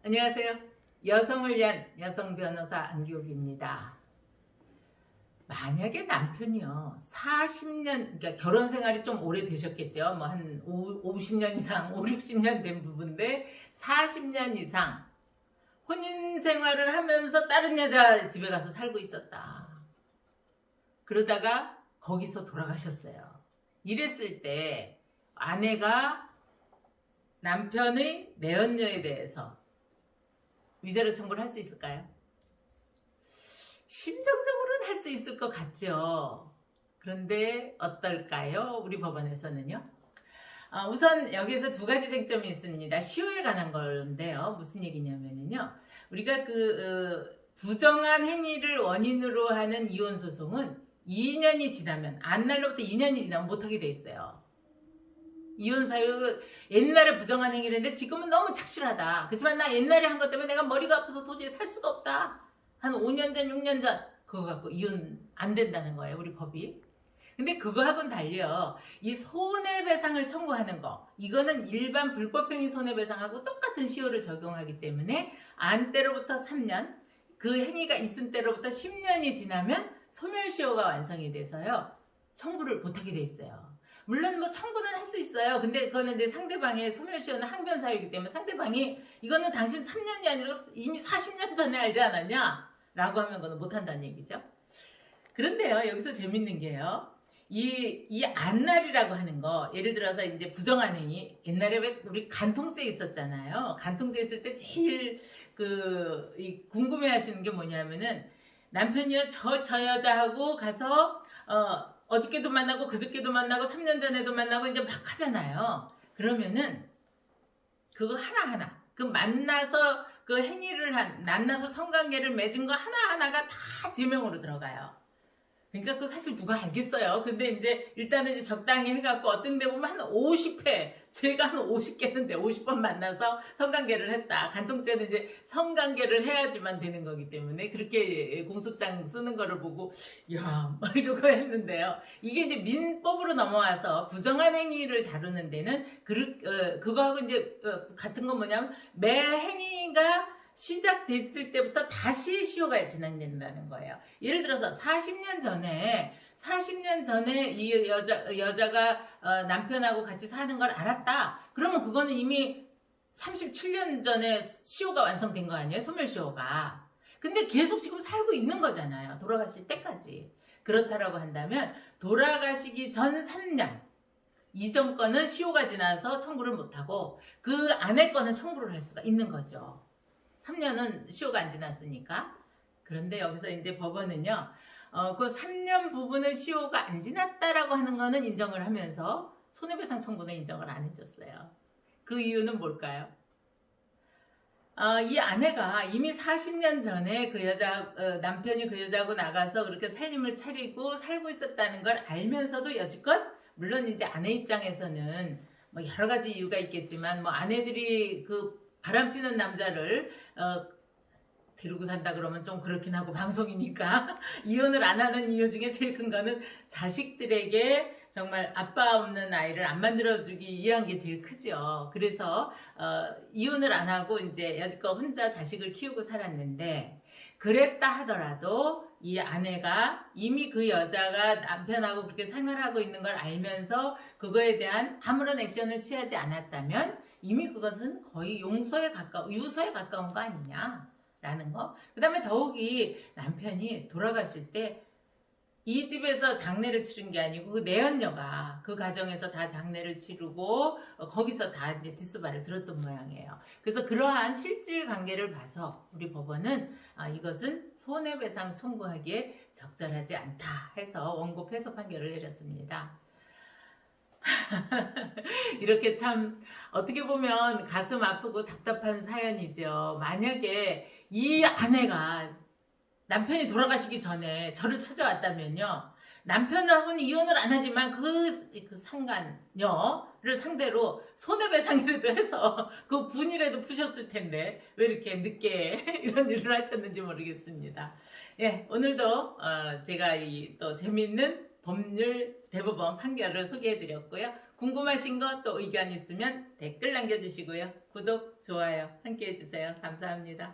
안녕하세요. 여성을 위한 여성 변호사 안기옥입니다. 만약에 남편이요 40년, 그러니까 결혼 생활이 좀 오래되셨겠죠. 뭐 한 50년 이상, 5, 60년 된 부부인데 40년 이상 혼인 생활을 하면서 다른 여자 집에 가서 살고 있었다. 그러다가 거기서 돌아가셨어요. 이랬을 때 아내가 남편의 내연녀에 대해서 위자료 청구를 할 수 있을까요? 심정적으로는 할 수 있을 것 같죠. 그런데 어떨까요? 우리 법원에서는요. 우선 여기에서 두 가지 쟁점이 있습니다. 시효에 관한 건데요. 무슨 얘기냐면요. 우리가 부정한 행위를 원인으로 하는 이혼 소송은 2년이 지나면, 안날로부터 2년이 지나면 못하게 돼 있어요. 이혼 사유, 옛날에 부정한 행위를 했는데 지금은 너무 착실하다. 그렇지만 나 옛날에 한 것 때문에 내가 머리가 아파서 도저히 살 수가 없다. 한 5년 전, 6년 전 그거 갖고 이혼 안 된다는 거예요, 우리 법이. 근데 그거하고는 달려 이 손해배상을 청구하는 거, 이거는 일반 불법행위 손해배상하고 똑같은 시효를 적용하기 때문에 안 때로부터 3년, 그 행위가 있은 때로부터 10년이 지나면 소멸시효가 완성이 돼서요 청구를 못하게 돼 있어요. 물론 뭐 청구는 할 수 있어요. 근데 그거는 이제 상대방의 소멸시효는 항변 사유이기 때문에 상대방이 이거는 당신 3년이 아니라 이미 40년 전에 알지 않았냐? 라고 하면 그거는 못한다는 얘기죠. 그런데요, 여기서 재밌는 게요. 이 안날이라고 하는 거, 예를 들어서 이제 부정한 행위, 옛날에 왜 우리 간통죄 있었잖아요. 간통죄 있을 때 제일 궁금해 하시는 게 뭐냐면은 남편이요, 저 여자하고 가서, 어저께도 만나고 그저께도 만나고 3년 전에도 만나고 이제 막 하잖아요. 그러면은 그거 하나하나 그 만나서 그 행위를 만나서 성관계를 맺은 거 하나하나가 다 제명으로 들어가요. 그러니까 그 사실 누가 알겠어요. 근데 이제 일단은 이제 적당히 해갖고 어떤 데 보면 한 50회, 제가 한 50개는데 50번 만나서 성관계를 했다. 간통죄는 이제 성관계를 해야지만 되는 거기 때문에 그렇게 공소장 쓰는 거를 보고 야, 이러고 했는데요. 이게 이제 민법으로 넘어와서 부정한 행위를 다루는 데는 그거하고 이제 같은 건 뭐냐면 매 행위가 시작됐을 때부터 다시 시효가 진행된다는 거예요. 예를 들어서 40년 전에 이 여자가 남편하고 같이 사는 걸 알았다. 그러면 그거는 이미 37년 전에 시효가 완성된 거 아니에요? 소멸시효가. 근데 계속 지금 살고 있는 거잖아요. 돌아가실 때까지. 그렇다라고 한다면 돌아가시기 전 3년 이전 거는 시효가 지나서 청구를 못하고 그 안에 거는 청구를 할 수가 있는 거죠. 3년은 시효가 안 지났으니까. 그런데 여기서 이제 법원은요, 그 3년 부분은 시효가 안 지났다라고 하는 거는 인정을 하면서 손해배상 청구는 인정을 안 해줬어요. 그 이유는 뭘까요? 이 아내가 이미 40년 전에 남편이 그 여자하고 나가서 그렇게 살림을 차리고 살고 있었다는 걸 알면서도 여지껏, 물론 이제 아내 입장에서는 뭐 여러 가지 이유가 있겠지만, 뭐 아내들이 그 바람피는 남자를 데리고 산다 그러면 좀 그렇긴 하고 방송이니까 이혼을 안 하는 이유 중에 제일 큰 거는 자식들에게 정말 아빠 없는 아이를 안 만들어주기 위한 게 제일 크죠. 그래서 이혼을 안 하고 이제 여지껏 혼자 자식을 키우고 살았는데, 그랬다 하더라도 이 아내가 이미 그 여자가 남편하고 그렇게 생활하고 있는 걸 알면서 그거에 대한 아무런 액션을 취하지 않았다면 이미 그것은 거의 유서에 가까운 거 아니냐라는 거. 그 다음에 더욱이 남편이 돌아가실 때 이 집에서 장례를 치른 게 아니고 그 내연녀가 그 가정에서 다 장례를 치르고 거기서 다 이제 뒷수발을 들었던 모양이에요. 그래서 그러한 실질 관계를 봐서 우리 법원은 이것은 손해배상 청구하기에 적절하지 않다 해서 원고 패소 판결을 내렸습니다. 이렇게 참 어떻게 보면 가슴 아프고 답답한 사연이죠. 만약에 이 아내가 남편이 돌아가시기 전에 저를 찾아왔다면요, 남편하고는 이혼을 안 하지만 그 상간녀를 상대로 손해배상이라도 해서 그 분이라도 푸셨을 텐데 왜 이렇게 늦게 이런 일을 하셨는지 모르겠습니다. 예, 오늘도 제가 또 재밌는 법률 대법원 판결을 소개해드렸고요. 궁금하신 거 또 의견 있으면 댓글 남겨주시고요. 구독, 좋아요 함께 해주세요. 감사합니다.